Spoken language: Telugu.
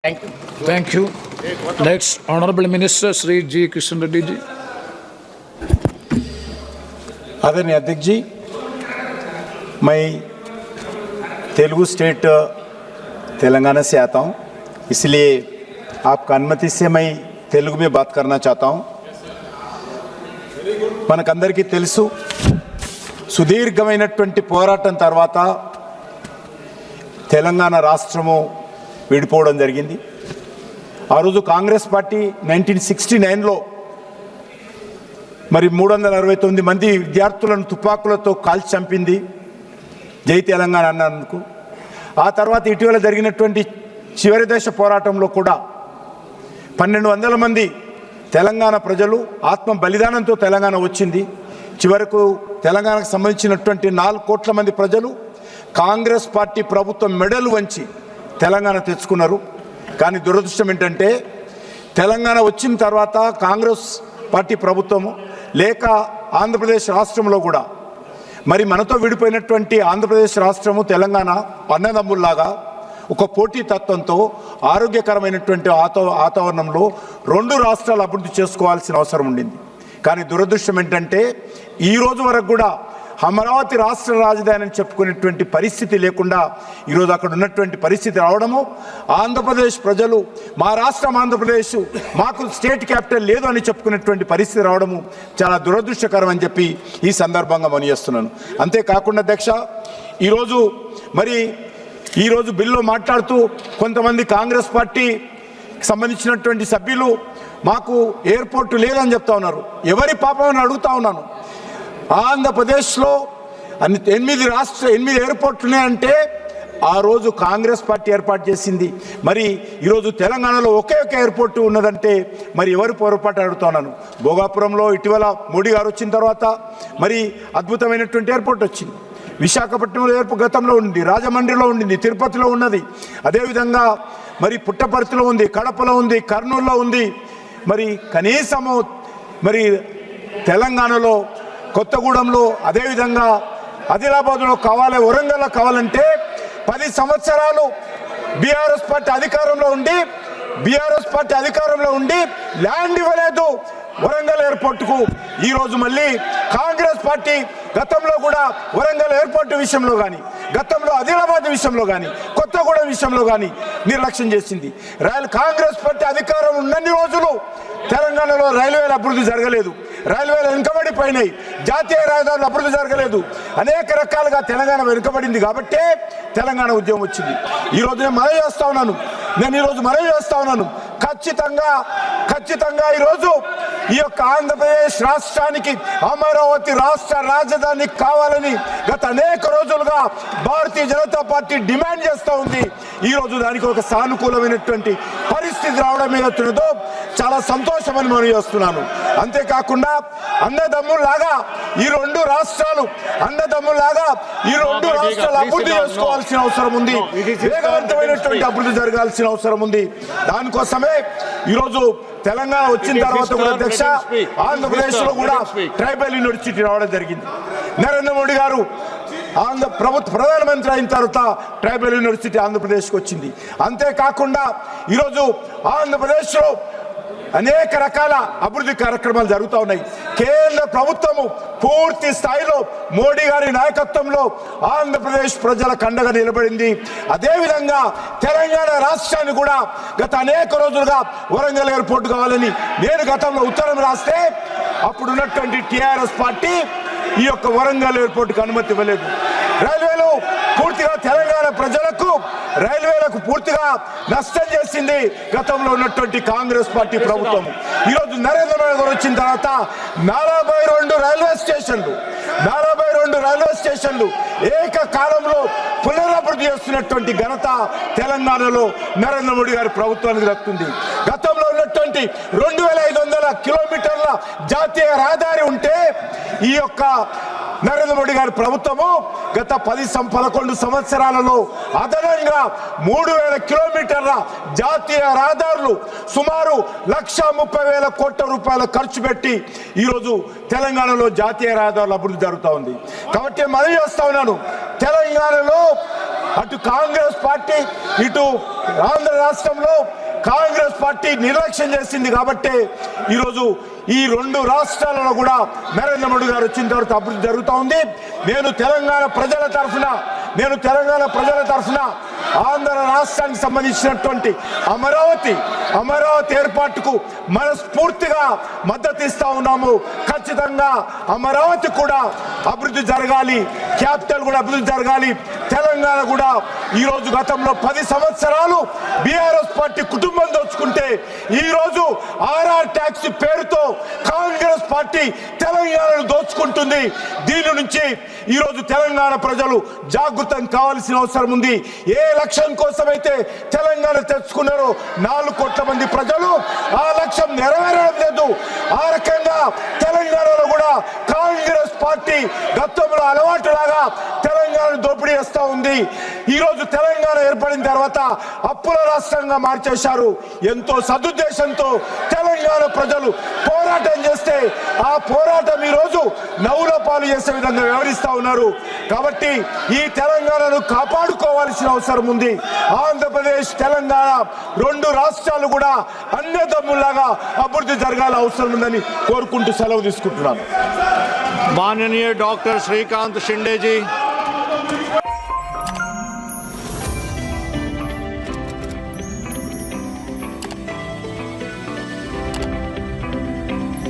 Thank you. Next, Honorable Minister Sri G. Kishan Reddy ji. आदरणीय अध्यक्ष जी, मैं तेलुगु स्टेट तेलंगाना से आता हूं, इसलिए आपका अनुमति से मैं तेलुगु में बात करना चाहता हूं। మనకందరికీ తెలుసు, సుదీర్ఘమైనటువంటి పోరాటం తర్వాత తెలంగాణ రాష్ట్రము విడిపోవడం జరిగింది. ఆ రోజు కాంగ్రెస్ పార్టీ 1969లో మరి 369 మంది విద్యార్థులను తుపాకులతో కాల్చి చంపింది, జై తెలంగాణ అన్నందుకు. ఆ తర్వాత ఇటీవల జరిగినటువంటి చివరి దశ పోరాటంలో కూడా 1200 మంది తెలంగాణ ప్రజలు ఆత్మ బలిదానంతో తెలంగాణ వచ్చింది. చివరకు తెలంగాణకు సంబంధించినటువంటి 4 కోట్ల మంది ప్రజలు కాంగ్రెస్ పార్టీ ప్రభుత్వం మెడలు వంచి తెలంగాణ తెచ్చుకున్నారు. కానీ దురదృష్టం ఏంటంటే తెలంగాణ వచ్చిన తర్వాత కాంగ్రెస్ పార్టీ ప్రభుత్వము లేక ఆంధ్రప్రదేశ్ రాష్ట్రంలో కూడా మరి మనతో విడిపోయినటువంటి ఆంధ్రప్రదేశ్ రాష్ట్రము తెలంగాణ అన్నదమ్ముల్లాగా ఒక పోటీ తత్వంతో ఆరోగ్యకరమైనటువంటి వాతావరణంలో 2 రాష్ట్రాలు అభివృద్ధి చేసుకోవాల్సిన అవసరం ఉండింది. కానీ దురదృష్టం ఏంటంటే ఈ రోజు వరకు కూడా అమరావతి రాష్ట్ర రాజధాని అని చెప్పుకునేటువంటి పరిస్థితి లేకుండా ఈరోజు అక్కడ ఉన్నటువంటి పరిస్థితి రావడము, ఆంధ్రప్రదేశ్ ప్రజలు మా రాష్ట్రం ఆంధ్రప్రదేశ్, మాకు స్టేట్ క్యాపిటల్ లేదు అని చెప్పుకునేటువంటి పరిస్థితి రావడము చాలా దురదృష్టకరం అని చెప్పి ఈ సందర్భంగా మనవిస్తున్నాను. అంతేకాకుండా అధ్యక్ష, ఈరోజు బిల్లులో మాట్లాడుతూ కొంతమంది కాంగ్రెస్ పార్టీ సంబంధించినటువంటి సభ్యులు మాకు ఎయిర్పోర్ట్ లేదని చెప్తా ఉన్నారు. ఎవరి పాపం అని అడుగుతా ఉన్నాను. ఆంధ్రప్రదేశ్లో 8 ఎయిర్పోర్ట్లు ఉన్నాయంటే ఆ రోజు కాంగ్రెస్ పార్టీ ఏర్పాటు చేసింది. మరి ఈరోజు తెలంగాణలో ఒకే ఒక ఎయిర్పోర్ట్ ఉన్నదంటే మరి ఎవరు పొరపాటు అడుగుతున్నాను. భోగాపురంలో ఇటీవల మోడీ గారు వచ్చిన తర్వాత మరి అద్భుతమైనటువంటి ఎయిర్పోర్ట్ వచ్చింది. విశాఖపట్నంలో ఎయిర్పోర్ట్ గతంలో ఉంది, రాజమండ్రిలో ఉండింది, తిరుపతిలో ఉన్నది, అదేవిధంగా మరి పుట్టపర్తిలో ఉంది, కడపలో ఉంది, కర్నూలులో ఉంది. మరి కనీసము మరి తెలంగాణలో కొత్తగూడెంలో, అదేవిధంగా ఆదిలాబాద్లో కావాలి, వరంగల్లో కావాలంటే 10 సంవత్సరాలు బీఆర్ఎస్ పార్టీ అధికారంలో ఉండి ల్యాండ్ ఇవ్వలేదు వరంగల్ ఎయిర్పోర్టుకు. ఈరోజు మళ్ళీ కాంగ్రెస్ పార్టీ గతంలో కూడా వరంగల్ ఎయిర్పోర్టు విషయంలో కానీ, గతంలో ఆదిలాబాద్ విషయంలో కానీ, కొత్తగూడెం విషయంలో కానీ నిర్లక్ష్యం చేసింది. కాంగ్రెస్ పార్టీ అధికారం ఉన్నన్ని రోజులు తెలంగాణలో రైల్వేల అభివృద్ధి జరగలేదు, రైల్వేలు వెనుకబడిపోయినాయి, జాతీయ రహదారులు అభివృద్ధి జరగలేదు, అనేక రకాలుగా తెలంగాణ వెనుకబడింది. కాబట్టే తెలంగాణ ఉద్యమం వచ్చింది. ఈరోజు నేను మనవి చేస్తా ఉన్నాను ఖచ్చితంగా ఈరోజు ఈ యొక్క ఆంధ్రప్రదేశ్ రాష్ట్రానికి అమరావతి రాష్ట్ర రాజధాని కావాలని గత అనేక రోజులుగా భారతీయ జనతా పార్టీ డిమాండ్ చేస్తూ ఉంది. ఈరోజు దానికి ఒక సానుకూలమైనటువంటి పరిస్థితి రావడం ఏదవుతున్నదో చాలా సంతోషమని మనం చేస్తున్నాను. అంతేకాకుండా అన్నదమ్ముల్లాగా ఈ 2 రాష్ట్రాలు అభివృద్ధి చేసుకోవాల్సిన అవసరం ఉంది, వేగవంతమైనటువంటి అభివృద్ధి జరగాల్సిన అవసరం ఉంది. దానికోసమే ఈరోజు తెలంగాణ వచ్చిన తర్వాత కూడా అధ్యక్ష ఆంధ్రప్రదేశ్ లో కూడా ట్రైబల్ యూనివర్సిటీ రావడం జరిగింది. నరేంద్ర మోడీ గారు ప్రధానమంత్రి అయిన తర్వాత ట్రైబల్ యూనివర్సిటీ ఆంధ్రప్రదేశ్కి వచ్చింది. అంతేకాకుండా ఈరోజు ఆంధ్రప్రదేశ్లో అనేక రకాల అభివృద్ధి కార్యక్రమాలు జరుగుతూ ఉన్నాయి. కేంద్ర ప్రభుత్వము పూర్తి స్థాయిలో మోడీ గారి నాయకత్వంలో ఆంధ్రప్రదేశ్ ప్రజల కండగా నిలబడింది. అదేవిధంగా తెలంగాణ రాష్ట్రాన్ని కూడా గత అనేక రోజులుగా వరంగల్ ఎయిర్పోర్ట్ కావాలని నేను గతంలో ఉత్తరం రాస్తే అప్పుడున్నటువంటి టీఆర్ఎస్ పార్టీ ఈ యొక్క వరంగల్ ఎయిర్పోర్ట్కి అనుమతి ఇవ్వలేదు. రైల్వేలు పూర్తిగా తెలంగాణ ప్రజలకు పూర్తిగా నష్టం చేసింది గతంలో ఉన్నటువంటి కాంగ్రెస్ పార్టీ ప్రభుత్వం. ఈరోజు నరేంద్ర మోడీ గారు వచ్చిన తర్వాత 42 రైల్వే స్టేషన్లు ఏకకాలంలో పునరభివృద్ధి చేస్తున్నటువంటి ఘనత తెలంగాణలో నరేంద్ర మోడీ గారి ప్రభుత్వానికి దక్కుతుంది. గతంలో ఉన్నటువంటి 2500 కిలోమీటర్ల జాతీయ రహదారి ఉంటే ఈ యొక్క నరేంద్ర మోడీ గారి ప్రభుత్వము గత 11 సంవత్సరాలలో అదనంగా 3000 కిలోమీటర్ల జాతీయ రహదారులు సుమారు 1,30,000 కోట్ల రూపాయల ఖర్చు పెట్టి ఈరోజు తెలంగాణలో జాతీయ రహదారుల అభివృద్ధి జరుగుతూ ఉంది. కాబట్టి మనం చేస్తా ఉన్నాను, తెలంగాణలో అటు కాంగ్రెస్ పార్టీ ఇటు ఆంధ్ర రాష్ట్రంలో కాంగ్రెస్ పార్టీ నిర్లక్ష్యం చేసింది కాబట్టి ఈరోజు ఈ రెండు రాష్ట్రాలలో కూడా నరేంద్ర మోడీ గారు వచ్చిన తర్వాత అభివృద్ధి జరుగుతూ ఉంది. నేను తెలంగాణ ప్రజల తరఫున ఆంధ్ర రాష్ట్రానికి సంబంధించినటువంటి అమరావతి ఏర్పాటుకు మనస్ఫూర్తిగా మద్దతు ఇస్తా ఉన్నాము. ఖచ్చితంగా అమరావతి కూడా అభివృద్ధి జరగాలి, క్యాపిటల్ కూడా అభివృద్ధి జరగాలి. తెలంగాణ కూడా ఈరోజు గతంలో 10 సంవత్సరాలు బీఆర్ఎస్ పార్టీ కుటుంబం దోచుకుంటే ఈరోజు ఆర్ఆర్ ట్యాక్స్ పేరుతో కాంగ్రెస్ పార్టీ తెలంగాణను దోచుకుంటుంది. దీని నుంచి ఈరోజు తెలంగాణ ప్రజలు జాగృతం కావాల్సిన అవసరం ఉంది. ఏ లక్ష్యం కోసమైతే తెలంగాణ తెచ్చుకున్నారో 4 కోట్ల మంది ప్రజలు ఆ లక్ష్యం నెరవేరడం లేదు. ఆ రకంగా తెలంగాణలో కూడా కాంగ్రెస్ పార్టీ గతంలో అలవాటులాగా తెలంగాణ దోపిడీ చేస్తూ ఉంది. ఈరోజు తెలంగాణ ఏర్పడిన తర్వాత అప్పుల రాష్ట్రంగా మార్చేశారు. ఎంతో సదుద్దేశంతో తెలంగాణ ప్రజలు పోరాటం చేస్తే ఆ పోరాటం ఈరోజు నవ్వుల పాలు చేసే విధంగా వ్యవహరిస్తూ ఉన్నారు. కాబట్టి ఈ తెలంగాణను కాపాడుకోవాల్సిన అవసరం ఉంది. ఆంధ్రప్రదేశ్ తెలంగాణ 2 రాష్ట్రాలు కూడా అన్నదమ్ములాగా అభివృద్ధి జరగాల అవసరం ఉందని కోరుకుంటూ సెలవు తీసుకుంటున్నాను. माननीय डॉक्टर श्रीकांत शिंदे जी।